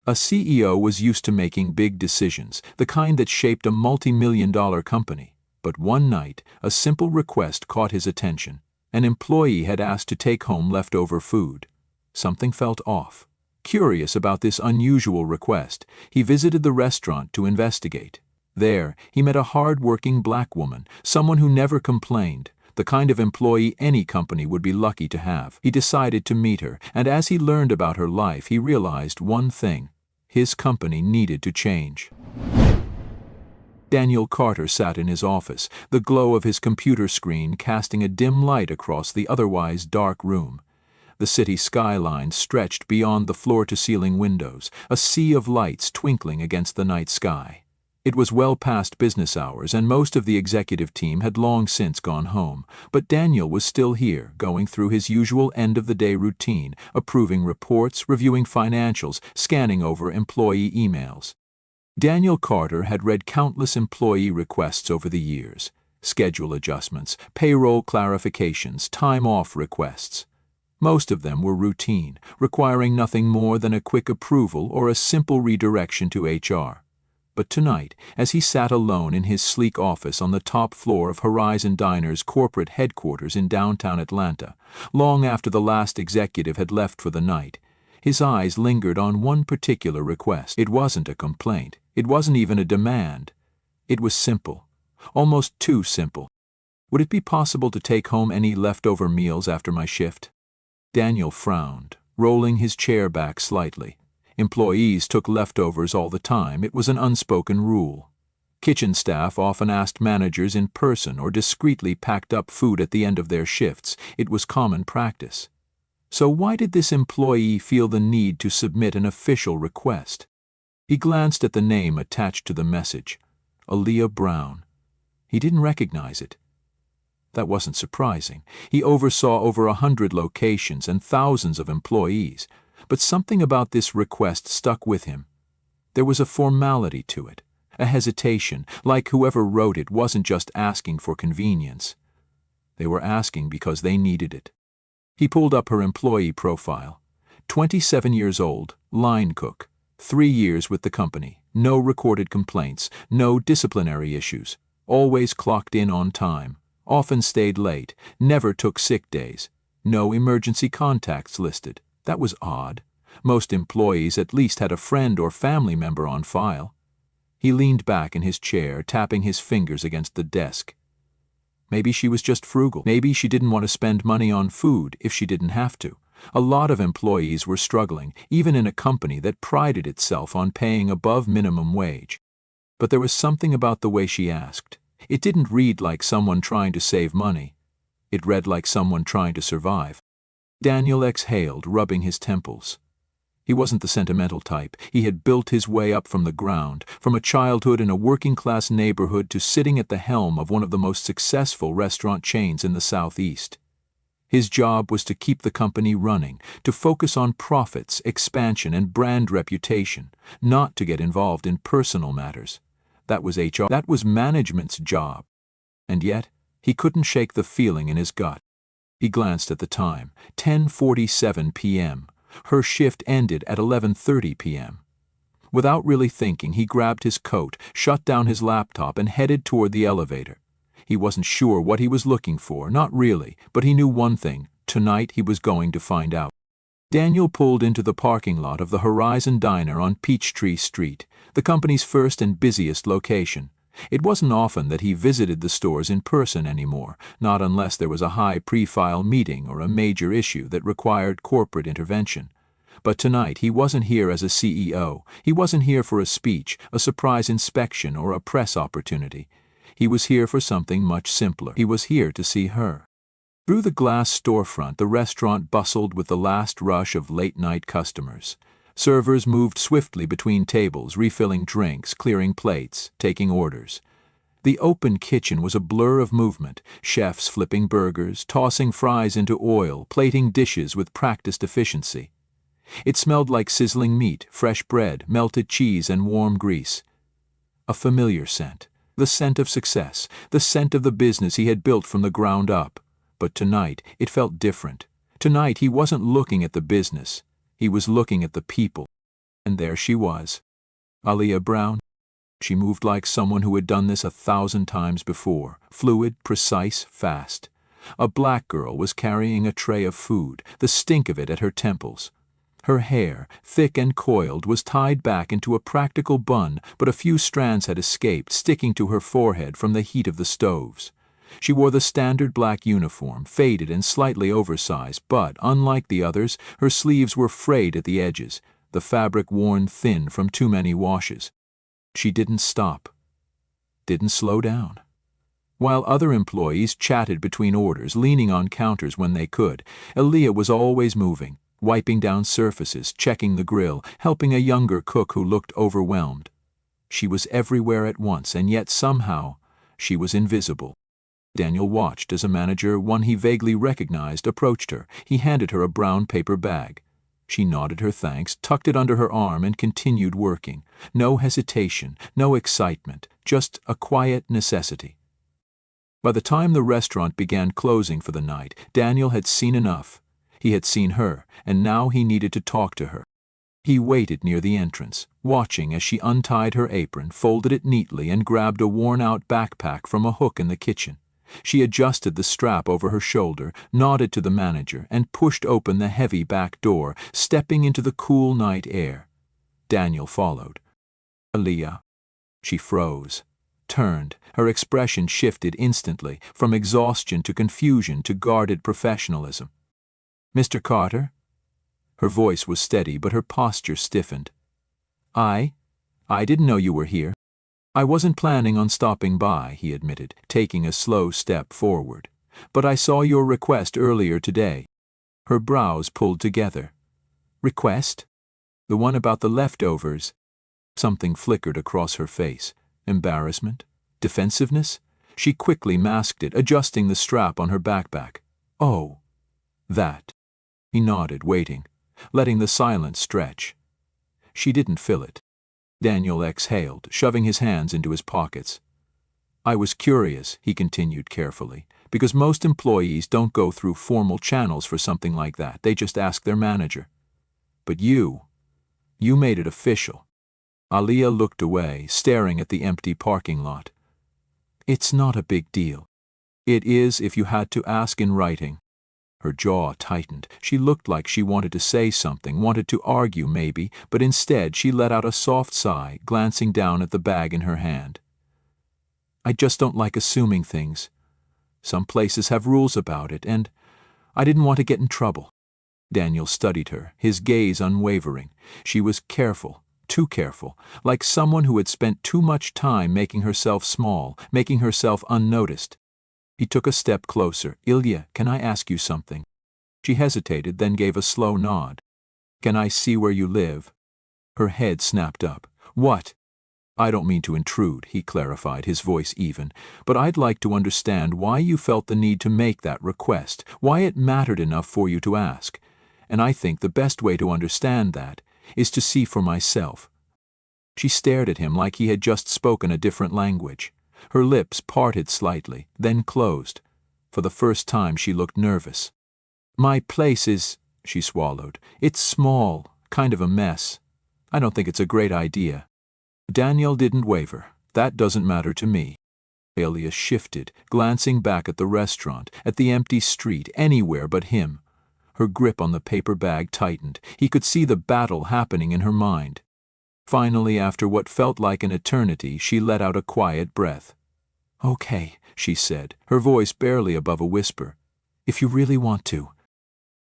A CEO was used to making big decisions, the kind that shaped a multi-million-dollar company. But one night, a simple request caught his attention. An employee had asked to take home leftover food. Something felt off. Curious about this unusual request, he visited the restaurant to investigate. There, he met a hard-working black woman, someone who never complained, the kind of employee any company would be lucky to have. He decided to meet her, and as he learned about her life, he realized one thing: his company needed to change. Daniel Carter sat in his office, the glow of his computer screen casting a dim light across the otherwise dark room. The city skyline stretched beyond the floor-to-ceiling windows, a sea of lights twinkling against the night sky. It was well past business hours, and most of the executive team had long since gone home, but Daniel was still here, going through his usual end-of-the-day routine, approving reports, reviewing financials, scanning over employee emails. Daniel Carter had read countless employee requests over the years: schedule adjustments, payroll clarifications, time-off requests. Most of them were routine, requiring nothing more than a quick approval or a simple redirection to HR. But tonight, as he sat alone in his sleek office on the top floor of Horizon Diner's corporate headquarters in downtown Atlanta, long after the last executive had left for the night, his eyes lingered on one particular request. It wasn't a complaint. It wasn't even a demand. It was simple, almost too simple. Would it be possible to take home any leftover meals after my shift? Daniel frowned, rolling his chair back slightly. Employees took leftovers all the time. It was an unspoken rule. Kitchen staff often asked managers in person or discreetly packed up food at the end of their shifts. It was common practice. So why did this employee feel the need to submit an official request? He glanced at the name attached to the message: Aaliyah Brown. He didn't recognize it. That wasn't surprising. He oversaw over 100 locations and thousands of employees. But something about this request stuck with him. There was a formality to it, a hesitation, like whoever wrote it wasn't just asking for convenience. They were asking because they needed it. He pulled up her employee profile. 27 years old, line cook, 3 years with the company, no recorded complaints, no disciplinary issues, always clocked in on time, often stayed late, never took sick days, no emergency contacts listed. That was odd. Most employees at least had a friend or family member on file. He leaned back in his chair, tapping his fingers against the desk. Maybe she was just frugal. Maybe she didn't want to spend money on food if she didn't have to. A lot of employees were struggling, even in a company that prided itself on paying above minimum wage. But there was something about the way she asked. It didn't read like someone trying to save money. It read like someone trying to survive. Daniel exhaled, rubbing his temples. He wasn't the sentimental type. He had built his way up from the ground, from a childhood in a working-class neighborhood to sitting at the helm of one of the most successful restaurant chains in the Southeast. His job was to keep the company running, to focus on profits, expansion, and brand reputation, not to get involved in personal matters. That was HR. That was management's job. And yet, he couldn't shake the feeling in his gut. He glanced at the time, 10:47 p.m. Her shift ended at 11:30 p.m. Without really thinking, he grabbed his coat, shut down his laptop, and headed toward the elevator. He wasn't sure what he was looking for, not really, but he knew one thing: tonight he was going to find out. Daniel pulled into the parking lot of the Horizon Diner on Peachtree Street, the company's first and busiest location. It wasn't often that he visited the stores in person anymore, not unless there was a high-profile meeting or a major issue that required corporate intervention. But tonight he wasn't here as a CEO. He wasn't here for a speech, a surprise inspection, or a press opportunity. He was here for something much simpler. He was here to see her. Through the glass storefront, the restaurant bustled with the last rush of late-night customers. Servers moved swiftly between tables, refilling drinks, clearing plates, taking orders. The open kitchen was a blur of movement, chefs flipping burgers, tossing fries into oil, plating dishes with practiced efficiency. It smelled like sizzling meat, fresh bread, melted cheese, and warm grease. A familiar scent, the scent of success, the scent of the business he had built from the ground up. But tonight it felt different. Tonight he wasn't looking at the business. He was looking at the people. And there she was. Aaliyah Brown. She moved like someone who had done this 1,000 times before, fluid, precise, fast. A black girl was carrying a tray of food, the stink of it at her temples. Her hair, thick and coiled, was tied back into a practical bun, but a few strands had escaped, sticking to her forehead from the heat of the stoves. She wore the standard black uniform, faded and slightly oversized, but, unlike the others, her sleeves were frayed at the edges, the fabric worn thin from too many washes. She didn't stop. Didn't slow down. While other employees chatted between orders, leaning on counters when they could, Aaliyah was always moving, wiping down surfaces, checking the grill, helping a younger cook who looked overwhelmed. She was everywhere at once, and yet somehow she was invisible. Daniel watched as a manager, one he vaguely recognized, approached her. He handed her a brown paper bag. She nodded her thanks, tucked it under her arm, and continued working. No hesitation, no excitement, just a quiet necessity. By the time the restaurant began closing for the night, Daniel had seen enough. He had seen her, and now he needed to talk to her. He waited near the entrance, watching as she untied her apron, folded it neatly, and grabbed a worn-out backpack from a hook in the kitchen. She adjusted the strap over her shoulder, nodded to the manager, and pushed open the heavy back door, stepping into the cool night air. Daniel followed. Aaliyah. She froze, turned. Her expression shifted instantly, from exhaustion to confusion to guarded professionalism. "Mr. Carter?" Her voice was steady, but her posture stiffened. I didn't know you were here." "I wasn't planning on stopping by," he admitted, taking a slow step forward. "But I saw your request earlier today." Her brows pulled together. "Request?" "The one about the leftovers." Something flickered across her face. Embarrassment? Defensiveness? She quickly masked it, adjusting the strap on her backpack. "Oh, that." He nodded, waiting, letting the silence stretch. She didn't fill it. Daniel exhaled, shoving his hands into his pockets. "I was curious," he continued carefully, "because most employees don't go through formal channels for something like that. They just ask their manager. But you made it official." Aaliyah looked away, staring at the empty parking lot. "It's not a big deal." "It is if you had to ask in writing." Her jaw tightened. She looked like she wanted to say something, wanted to argue maybe, but instead she let out a soft sigh, glancing down at the bag in her hand. "I just don't like assuming things. Some places have rules about it, and I didn't want to get in trouble." Daniel studied her, his gaze unwavering. She was careful, too careful, like someone who had spent too much time making herself small, making herself unnoticed. He took a step closer. "Ilya, can I ask you something?" She hesitated, then gave a slow nod. "Can I see where you live?" Her head snapped up. "What?" "I don't mean to intrude," he clarified, his voice even, "but I'd like to understand why you felt the need to make that request, why it mattered enough for you to ask. And I think the best way to understand that is to see for myself." She stared at him like he had just spoken a different language. Her lips parted slightly, then closed. For the first time she looked nervous. "My place is," she swallowed. "It's small, kind of a mess. I don't think it's a great idea." Daniel didn't waver. "That doesn't matter to me." Ilya shifted, glancing back at the restaurant, at the empty street, anywhere but him. Her grip on the paper bag tightened. He could see the battle happening in her mind. Finally, after what felt like an eternity, she let out a quiet breath. "Okay," she said, her voice barely above a whisper. "If you really want to."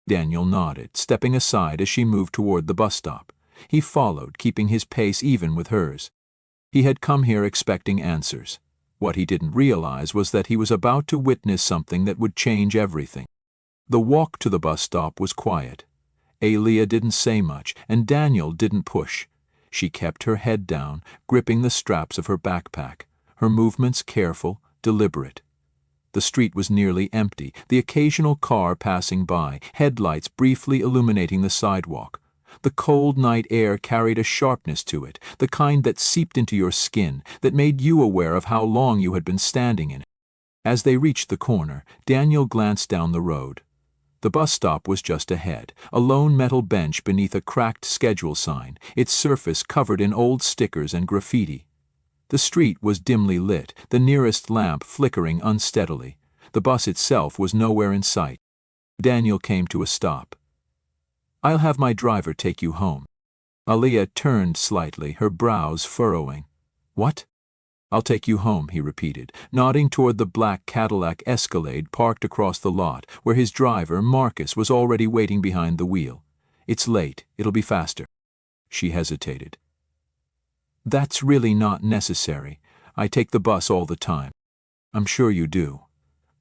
Daniel nodded, stepping aside as she moved toward the bus stop. He followed, keeping his pace even with hers. He had come here expecting answers. What he didn't realize was that he was about to witness something that would change everything. The walk to the bus stop was quiet. Aaliyah didn't say much, and Daniel didn't push. She kept her head down, gripping the straps of her backpack, her movements careful, deliberate. The street was nearly empty, the occasional car passing by, headlights briefly illuminating the sidewalk. The cold night air carried a sharpness to it, the kind that seeped into your skin, that made you aware of how long you had been standing in it. As they reached the corner, Daniel glanced down the road. The bus stop was just ahead, a lone metal bench beneath a cracked schedule sign, its surface covered in old stickers and graffiti. The street was dimly lit, the nearest lamp flickering unsteadily. The bus itself was nowhere in sight. Daniel came to a stop. "I'll have my driver take you home." Aaliyah turned slightly, her brows furrowing. "What?" "I'll take you home," he repeated, nodding toward the black Cadillac Escalade parked across the lot, where his driver, Marcus, was already waiting behind the wheel. "It's late. It'll be faster." She hesitated. "That's really not necessary. I take the bus all the time." "I'm sure you do."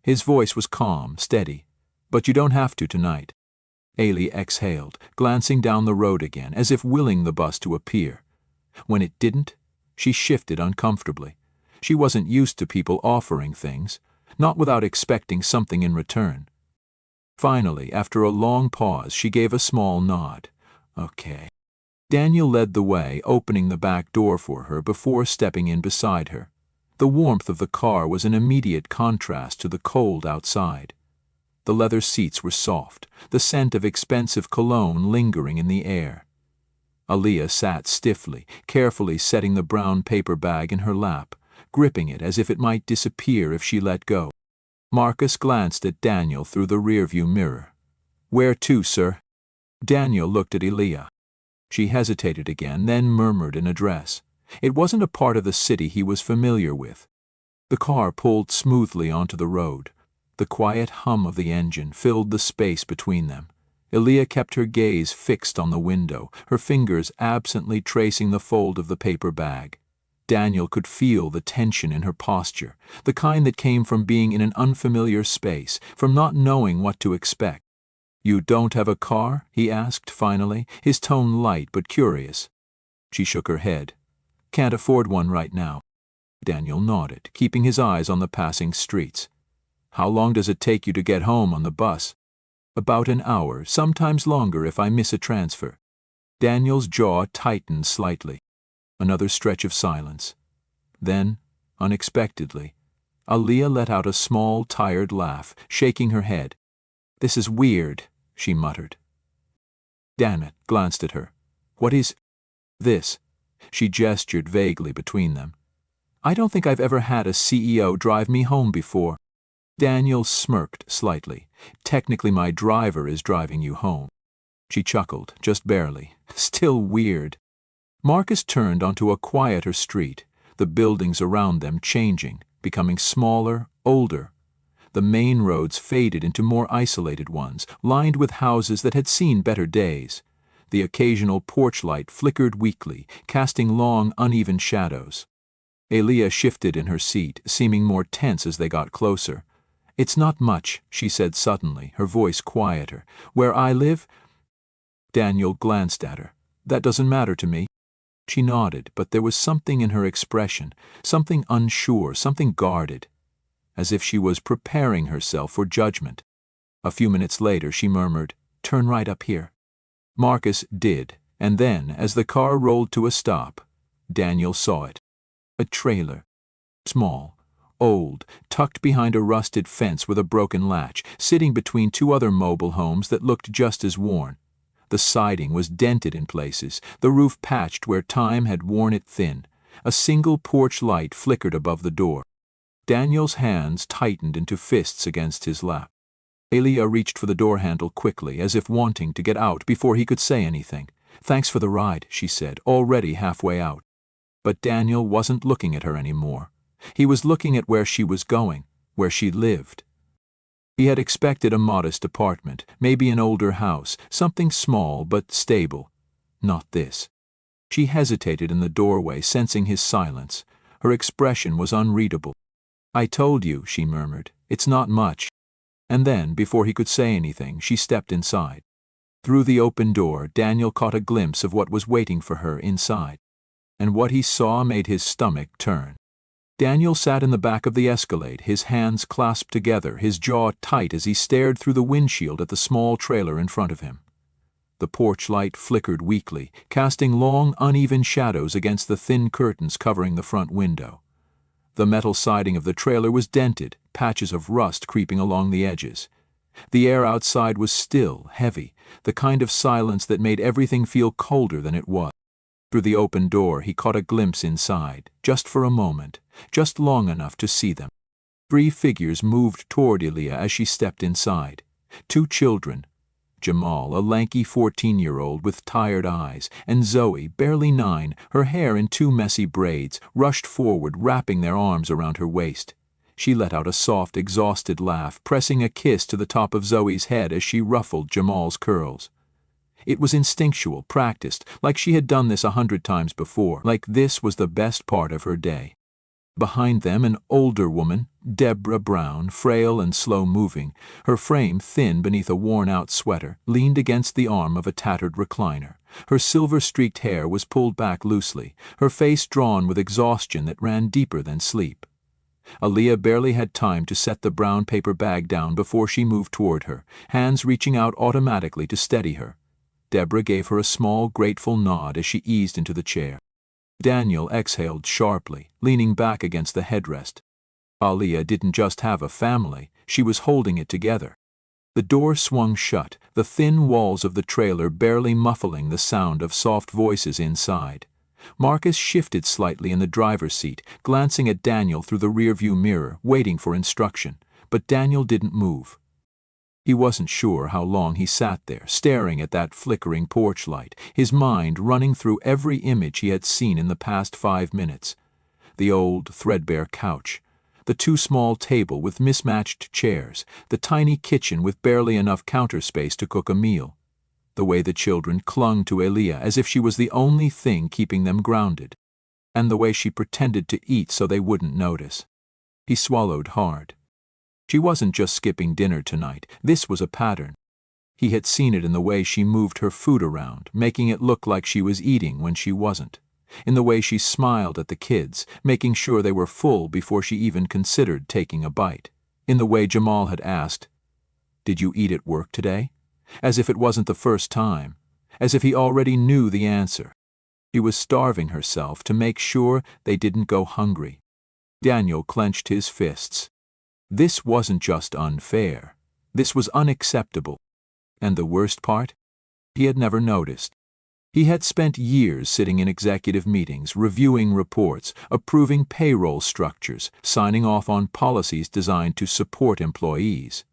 His voice was calm, steady. "But you don't have to tonight." Ailey exhaled, glancing down the road again, as if willing the bus to appear. When it didn't, she shifted uncomfortably. She wasn't used to people offering things, not without expecting something in return. Finally, after a long pause, she gave a small nod. "Okay." Daniel led the way, opening the back door for her before stepping in beside her. The warmth of the car was an immediate contrast to the cold outside. The leather seats were soft, the scent of expensive cologne lingering in the air. Aaliyah sat stiffly, carefully setting the brown paper bag in her lap, gripping it as if it might disappear if she let go. Marcus glanced at Daniel through the rearview mirror. "Where to, sir?" Daniel looked at Aaliyah. She hesitated again, then murmured an address. It wasn't a part of the city he was familiar with. The car pulled smoothly onto the road. The quiet hum of the engine filled the space between them. Aaliyah kept her gaze fixed on the window, her fingers absently tracing the fold of the paper bag. Daniel could feel the tension in her posture, the kind that came from being in an unfamiliar space, from not knowing what to expect. "You don't have a car?" he asked finally, his tone light but curious. She shook her head. "Can't afford one right now." Daniel nodded, keeping his eyes on the passing streets. "How long does it take you to get home on the bus?" "About an hour, sometimes longer if I miss a transfer." Daniel's jaw tightened slightly. Another stretch of silence. Then, unexpectedly, Aaliyah let out a small, tired laugh, shaking her head. "This is weird," she muttered. Daniel glanced at her. "What is this?" She gestured vaguely between them. "I don't think I've ever had a CEO drive me home before." Daniel smirked slightly. "Technically my driver is driving you home." She chuckled, just barely. "Still weird." Marcus turned onto a quieter street, the buildings around them changing, becoming smaller, older. The main roads faded into more isolated ones, lined with houses that had seen better days. The occasional porch light flickered weakly, casting long, uneven shadows. Aaliyah shifted in her seat, seeming more tense as they got closer. "It's not much," she said suddenly, her voice quieter. "Where I live—" Daniel glanced at her. "That doesn't matter to me." She nodded, but there was something in her expression, something unsure, something guarded, as if she was preparing herself for judgment. A few minutes later she murmured, "Turn right up here." Marcus did, and then, as the car rolled to a stop, Daniel saw it. A trailer. Small, old, tucked behind a rusted fence with a broken latch, sitting between two other mobile homes that looked just as worn. The siding was dented in places, the roof patched where time had worn it thin. A single porch light flickered above the door. Daniel's hands tightened into fists against his lap. Aaliyah reached for the door handle quickly, as if wanting to get out before he could say anything. "Thanks for the ride," she said, already halfway out. But Daniel wasn't looking at her anymore. He was looking at where she was going, where she lived. He had expected a modest apartment, maybe an older house, something small but stable. Not this. She hesitated in the doorway, sensing his silence. Her expression was unreadable. "I told you," she murmured. "It's not much." And then, before he could say anything, she stepped inside. Through the open door, Daniel caught a glimpse of what was waiting for her inside. And what he saw made his stomach turn. Daniel sat in the back of the Escalade, his hands clasped together, his jaw tight as he stared through the windshield at the small trailer in front of him. The porch light flickered weakly, casting long, uneven shadows against the thin curtains covering the front window. The metal siding of the trailer was dented, patches of rust creeping along the edges. The air outside was still, heavy, the kind of silence that made everything feel colder than it was. Through the open door he caught a glimpse inside, just for a moment, just long enough to see them. 3 figures moved toward Elia as she stepped inside. 2 children, Jamal, a lanky 14-year-old with tired eyes, and Zoe, barely 9, her hair in 2 messy braids, rushed forward, wrapping their arms around her waist. She let out a soft, exhausted laugh, pressing a kiss to the top of Zoe's head as she ruffled Jamal's curls. It was instinctual, practiced, like she had done this 100 times before, like this was the best part of her day. Behind them, an older woman, Deborah Brown, frail and slow-moving, her frame thin beneath a worn-out sweater, leaned against the arm of a tattered recliner. Her silver-streaked hair was pulled back loosely, her face drawn with exhaustion that ran deeper than sleep. Aaliyah barely had time to set the brown paper bag down before she moved toward her, hands reaching out automatically to steady her. Deborah gave her a small, grateful nod as she eased into the chair. Daniel exhaled sharply, leaning back against the headrest. Aaliyah didn't just have a family, she was holding it together. The door swung shut, the thin walls of the trailer barely muffling the sound of soft voices inside. Marcus shifted slightly in the driver's seat, glancing at Daniel through the rearview mirror, waiting for instruction, but Daniel didn't move. He wasn't sure how long he sat there, staring at that flickering porch light, his mind running through every image he had seen in the past 5 minutes. The old, threadbare couch, the too small table with mismatched chairs, the tiny kitchen with barely enough counter space to cook a meal. The way the children clung to Aaliyah as if she was the only thing keeping them grounded, and the way she pretended to eat so they wouldn't notice. He swallowed hard. She wasn't just skipping dinner tonight, this was a pattern. He had seen it in the way she moved her food around, making it look like she was eating when she wasn't. In the way she smiled at the kids, making sure they were full before she even considered taking a bite. In the way Jamal had asked, "Did you eat at work today?" As if it wasn't the first time, as if he already knew the answer. She was starving herself to make sure they didn't go hungry. Daniel clenched his fists. This wasn't just unfair. This was unacceptable. And the worst part? He had never noticed. He had spent years sitting in executive meetings, reviewing reports, approving payroll structures, signing off on policies designed to support employees.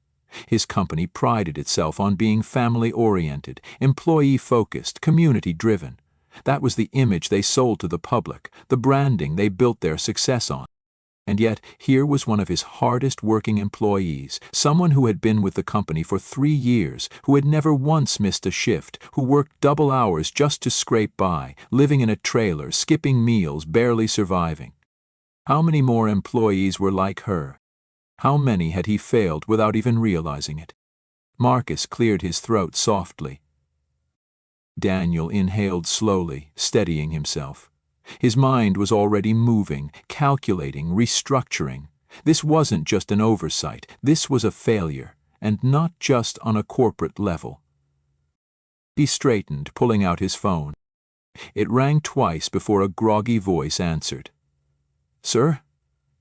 His company prided itself on being family-oriented, employee-focused, community-driven. That was the image they sold to the public, the branding they built their success on. And yet, here was one of his hardest-working employees, someone who had been with the company for 3 years, who had never once missed a shift, who worked double hours just to scrape by, living in a trailer, skipping meals, barely surviving. How many more employees were like her? How many had he failed without even realizing it? Marcus cleared his throat softly. Daniel inhaled slowly, steadying himself. His mind was already moving, calculating, restructuring. This wasn't just an oversight, this was a failure, and not just on a corporate level. He straightened, pulling out his phone. It rang twice before a groggy voice answered. "Sir?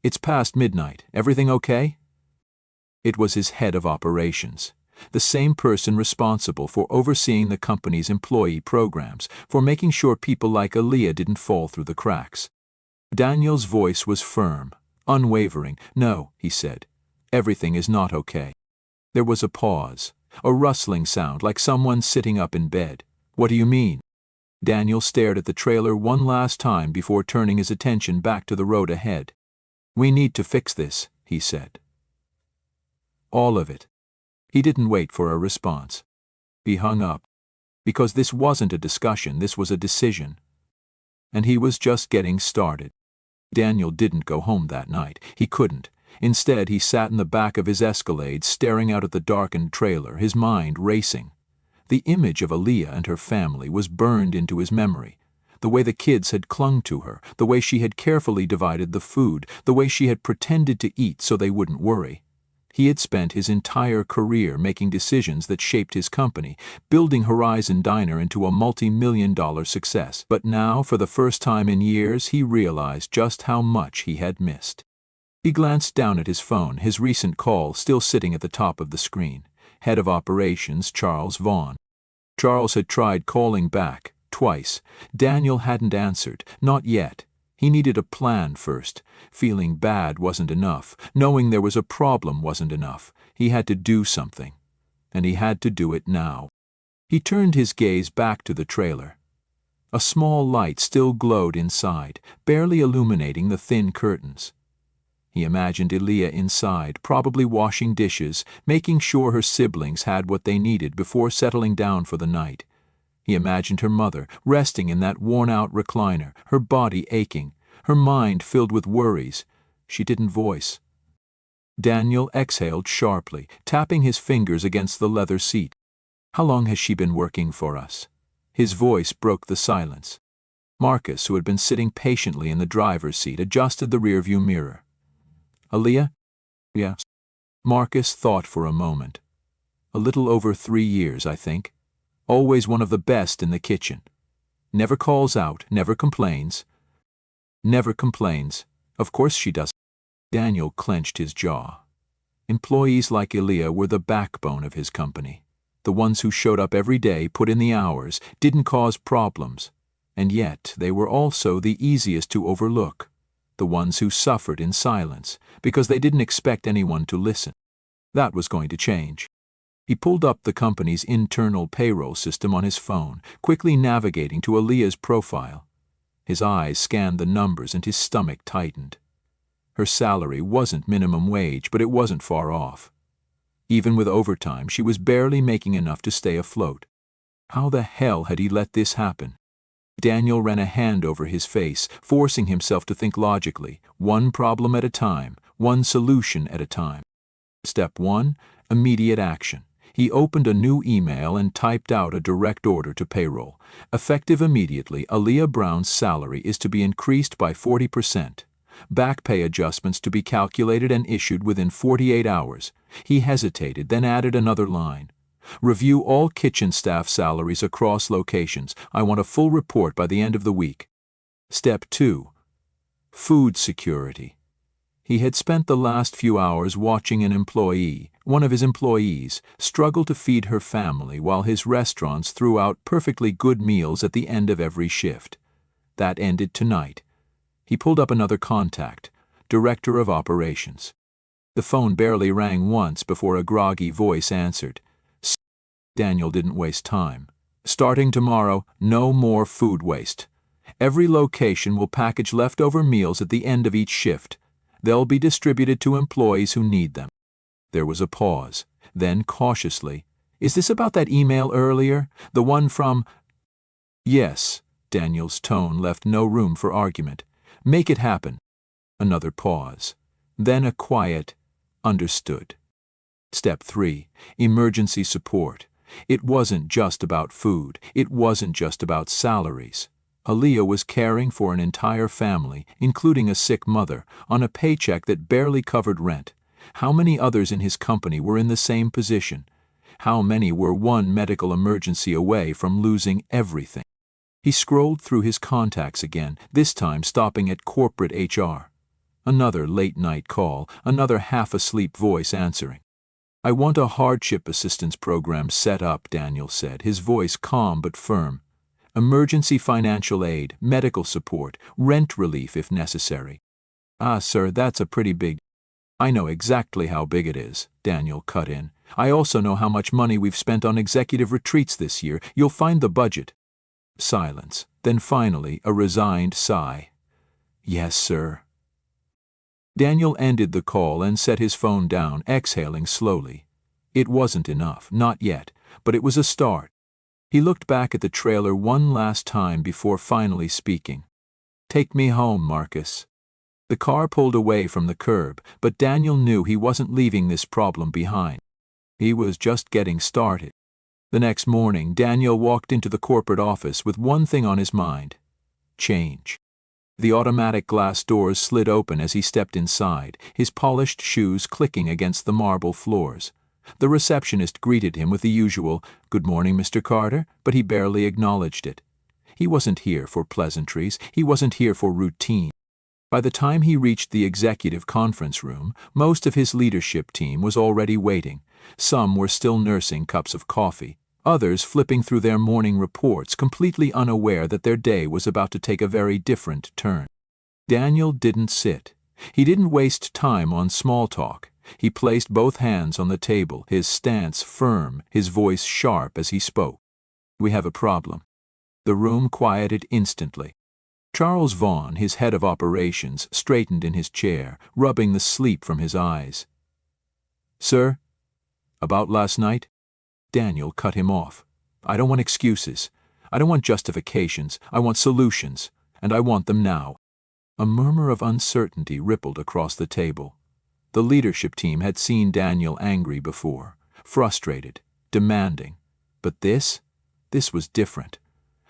It's past midnight. Everything okay?" It was his head of operations, the same person responsible for overseeing the company's employee programs, for making sure people like Aaliyah didn't fall through the cracks. Daniel's voice was firm, unwavering. "No," he said. "Everything is not okay." There was a pause, a rustling sound like someone sitting up in bed. "What do you mean?" Daniel stared at the trailer one last time before turning his attention back to the road ahead. "We need to fix this," he said. All of it. He didn't wait for a response. He hung up. Because this wasn't a discussion, this was a decision. And he was just getting started. Daniel didn't go home that night. He couldn't. Instead, he sat in the back of his Escalade, staring out at the darkened trailer, his mind racing. The image of Aaliyah and her family was burned into his memory. The way the kids had clung to her, the way she had carefully divided the food, the way she had pretended to eat so they wouldn't worry. He had spent his entire career making decisions that shaped his company, building Horizon Diner into a multi-million-dollar success. But now, for the first time in years, he realized just how much he had missed. He glanced down at his phone, his recent call still sitting at the top of the screen. head of operations Charles Vaughn. Charles had tried calling back, twice. Daniel hadn't answered, not yet. He needed a plan first. Feeling bad wasn't enough. Knowing there was a problem wasn't enough. He had to do something. And he had to do it now. He turned his gaze back to the trailer. A small light still glowed inside, barely illuminating the thin curtains. He imagined Aaliyah inside, probably washing dishes, making sure her siblings had what they needed before settling down for the night. He imagined her mother, resting in that worn-out recliner, her body aching, her mind filled with worries. She didn't voice. Daniel exhaled sharply, tapping his fingers against the leather seat. "How long has she been working for us?" His voice broke the silence. Marcus, who had been sitting patiently in the driver's seat, adjusted the rearview mirror. "Aaliyah?" "Yes." Marcus thought for a moment. "A little over 3 years, I think. Always one of the best in the kitchen. Never calls out, never complains." "Never complains. Of course she doesn't." Daniel clenched his jaw. Employees like Aaliyah were the backbone of his company. The ones who showed up every day, put in the hours, didn't cause problems. And yet they were also the easiest to overlook. The ones who suffered in silence, because they didn't expect anyone to listen. That was going to change. He pulled up the company's internal payroll system on his phone, quickly navigating to Aaliyah's profile. His eyes scanned the numbers and his stomach tightened. Her salary wasn't minimum wage, but it wasn't far off. Even with overtime, she was barely making enough to stay afloat. How the hell had he let this happen? Daniel ran a hand over his face, forcing himself to think logically, one problem at a time, one solution at a time. Step 1, immediate action. He opened a new email and typed out a direct order to payroll. Effective immediately, Aaliyah Brown's salary is to be increased by 40%. Back pay adjustments to be calculated and issued within 48 hours. He hesitated, then added another line. Review all kitchen staff salaries across locations. I want a full report by the end of the week. Step 2. Food security. He had spent the last few hours watching an employee, one of his employees, struggle to feed her family while his restaurants threw out perfectly good meals at the end of every shift. That ended tonight. He pulled up another contact, Director of Operations. The phone barely rang once before a groggy voice answered. Daniel didn't waste time. Starting tomorrow, no more food waste. Every location will package leftover meals at the end of each shift. They'll be distributed to employees who need them. There was a pause. Then, cautiously, "Is this about that email earlier? The one from—" "Yes." Daniel's tone left no room for argument. "Make it happen." Another pause. Then a quiet, "Understood." Step 3. Emergency support. It wasn't just about food. It wasn't just about salaries. Aaliyah was caring for an entire family, including a sick mother, on a paycheck that barely covered rent. How many others in his company were in the same position? How many were one medical emergency away from losing everything? He scrolled through his contacts again, this time stopping at corporate HR. Another late-night call, another half-asleep voice answering. "I want a hardship assistance program set up," Daniel said, his voice calm but firm. "Emergency financial aid, medical support, rent relief if necessary." "Ah, sir, that's a pretty big—" "I know exactly how big it is," Daniel cut in. "I also know how much money we've spent on executive retreats this year. You'll find the budget." Silence. Then finally a resigned sigh. "Yes, sir." Daniel ended the call and set his phone down, exhaling slowly. It wasn't enough, not yet, but it was a start. He looked back at the trailer one last time before finally speaking. "Take me home, Marcus." The car pulled away from the curb, but Daniel knew he wasn't leaving this problem behind. He was just getting started. The next morning, Daniel walked into the corporate office with one thing on his mind: change. The automatic glass doors slid open as he stepped inside, his polished shoes clicking against the marble floors. The receptionist greeted him with the usual, "Good morning, Mr. Carter," but he barely acknowledged it. He wasn't here for pleasantries. He wasn't here for routine. By the time he reached the executive conference room, most of his leadership team was already waiting. Some were still nursing cups of coffee, others flipping through their morning reports, completely unaware that their day was about to take a very different turn. Daniel didn't sit. He didn't waste time on small talk. He placed both hands on the table, his stance firm, his voice sharp as he spoke. "We have a problem." The room quieted instantly. Charles Vaughan, his head of operations, straightened in his chair, rubbing the sleep from his eyes. "Sir?" "About last night?" Daniel cut him off. "I don't want excuses. I don't want justifications. I want solutions, and I want them now." A murmur of uncertainty rippled across the table. The leadership team had seen Daniel angry before, frustrated, demanding. But this was different.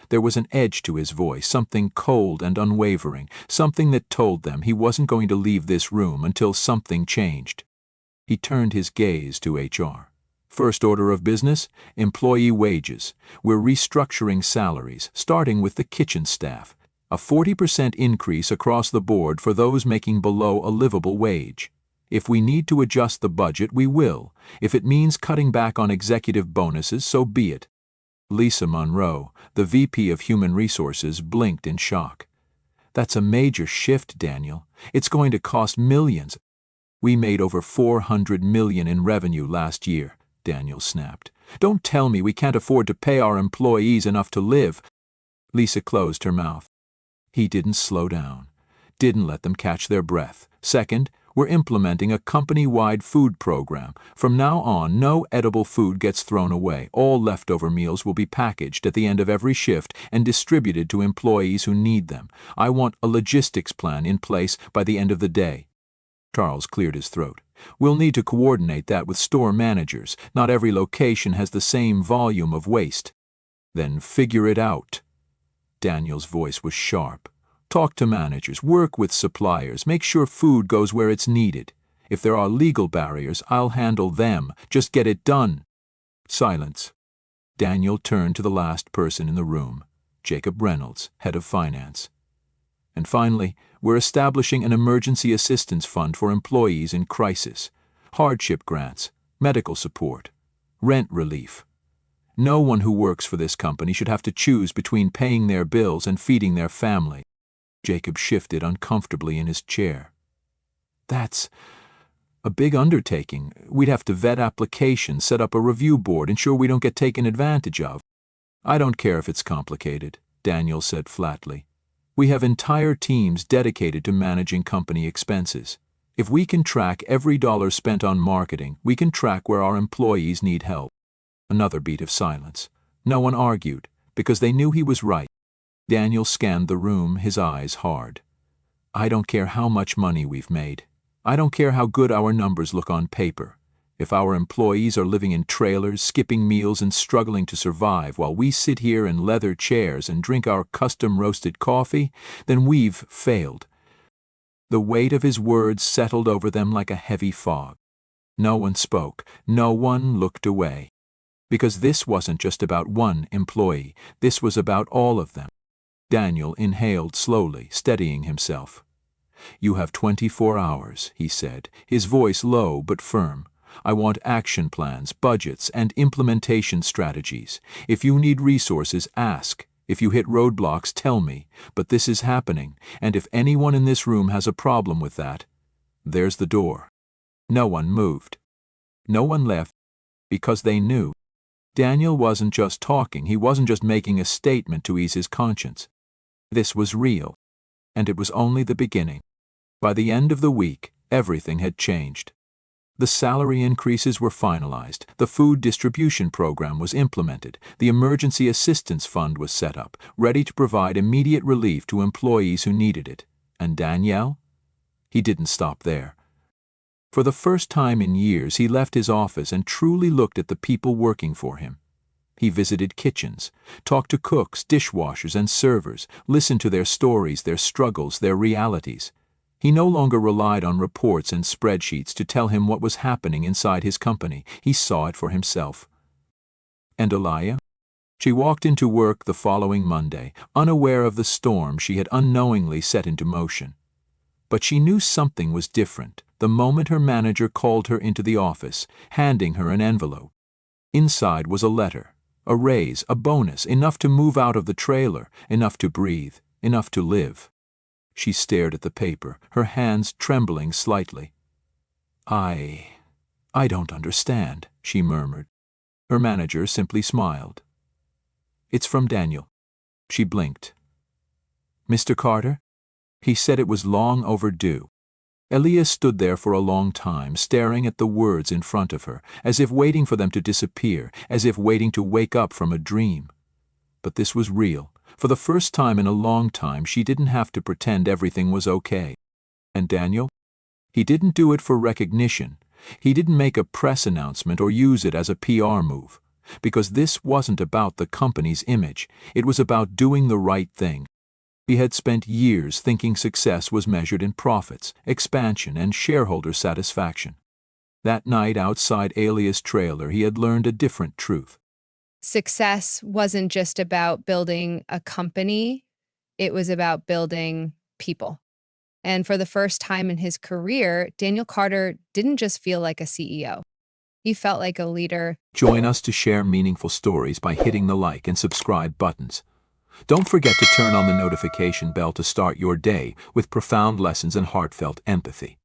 There was an edge to his voice, something cold and unwavering, something that told them he wasn't going to leave this room until something changed. He turned his gaze to HR. "First order of business, employee wages. We're restructuring salaries, starting with the kitchen staff. A 40% increase across the board for those making below a livable wage. If we need to adjust the budget, we will. If it means cutting back on executive bonuses, so be it." Lisa Monroe, the VP of Human Resources, blinked in shock. "That's a major shift, Daniel. It's going to cost millions." "We made over $400 million in revenue last year," Daniel snapped. "Don't tell me we can't afford to pay our employees enough to live." Lisa closed her mouth. He didn't slow down, didn't let them catch their breath. "Second, we're implementing a company-wide food program. From now on, no edible food gets thrown away. All leftover meals will be packaged at the end of every shift and distributed to employees who need them. I want a logistics plan in place by the end of the day." Charles cleared his throat. "We'll need to coordinate that with store managers. Not every location has the same volume of waste." "Then figure it out." Daniel's voice was sharp. "Talk to managers, work with suppliers, make sure food goes where it's needed. If there are legal barriers, I'll handle them. Just get it done." Silence. Daniel turned to the last person in the room, Jacob Reynolds, head of finance. "And finally, we're establishing an emergency assistance fund for employees in crisis. Hardship grants, medical support, rent relief. No one who works for this company should have to choose between paying their bills and feeding their family." Jacob shifted uncomfortably in his chair. "That's a big undertaking. We'd have to vet applications, set up a review board, ensure we don't get taken advantage of." "I don't care if it's complicated," Daniel said flatly. "We have entire teams dedicated to managing company expenses. If we can track every dollar spent on marketing, we can track where our employees need help." Another beat of silence. No one argued, because they knew he was right. Daniel scanned the room, his eyes hard. "I don't care how much money we've made. I don't care how good our numbers look on paper. If our employees are living in trailers, skipping meals and struggling to survive while we sit here in leather chairs and drink our custom-roasted coffee, then we've failed." The weight of his words settled over them like a heavy fog. No one spoke. No one looked away. Because this wasn't just about one employee. This was about all of them. Daniel inhaled slowly, steadying himself. "You have 24 hours, he said, his voice low but firm. "I want action plans, budgets, and implementation strategies. If you need resources, ask. If you hit roadblocks, tell me. But this is happening, and if anyone in this room has a problem with that, there's the door." No one moved. No one left, because they knew. Daniel wasn't just talking, he wasn't just making a statement to ease his conscience. This was real, and it was only the beginning. By the end of the week, everything had changed. The salary increases were finalized, the food distribution program was implemented, the emergency assistance fund was set up, ready to provide immediate relief to employees who needed it. And Daniel? He didn't stop there. For the first time in years, he left his office and truly looked at the people working for him. He visited kitchens, talked to cooks, dishwashers, and servers, listened to their stories, their struggles, their realities. He no longer relied on reports and spreadsheets to tell him what was happening inside his company. He saw it for himself. And Elia? She walked into work the following Monday, unaware of the storm she had unknowingly set into motion. But she knew something was different the moment her manager called her into the office, handing her an envelope. Inside was a letter, a raise, a bonus, enough to move out of the trailer, enough to breathe, enough to live. She stared at the paper, her hands trembling slightly. I don't understand, she murmured. Her manager simply smiled. It's from Daniel. She blinked. Mr. Carter? He said it was long overdue. Elias stood there for a long time, staring at the words in front of her, as if waiting for them to disappear, as if waiting to wake up from a dream. But this was real. For the first time in a long time, she didn't have to pretend everything was okay. And Daniel? He didn't do it for recognition. He didn't make a press announcement or use it as a PR move. Because this wasn't about the company's image. It was about doing the right thing. He had spent years thinking success was measured in profits, expansion, and shareholder satisfaction. That night outside Elias' trailer, he had learned a different truth. Success wasn't just about building a company, it was about building people. And for the first time in his career, Daniel Carter didn't just feel like a CEO. He felt like a leader. Join us to share meaningful stories by hitting the like and subscribe buttons. Don't forget to turn on the notification bell to start your day with profound lessons and heartfelt empathy.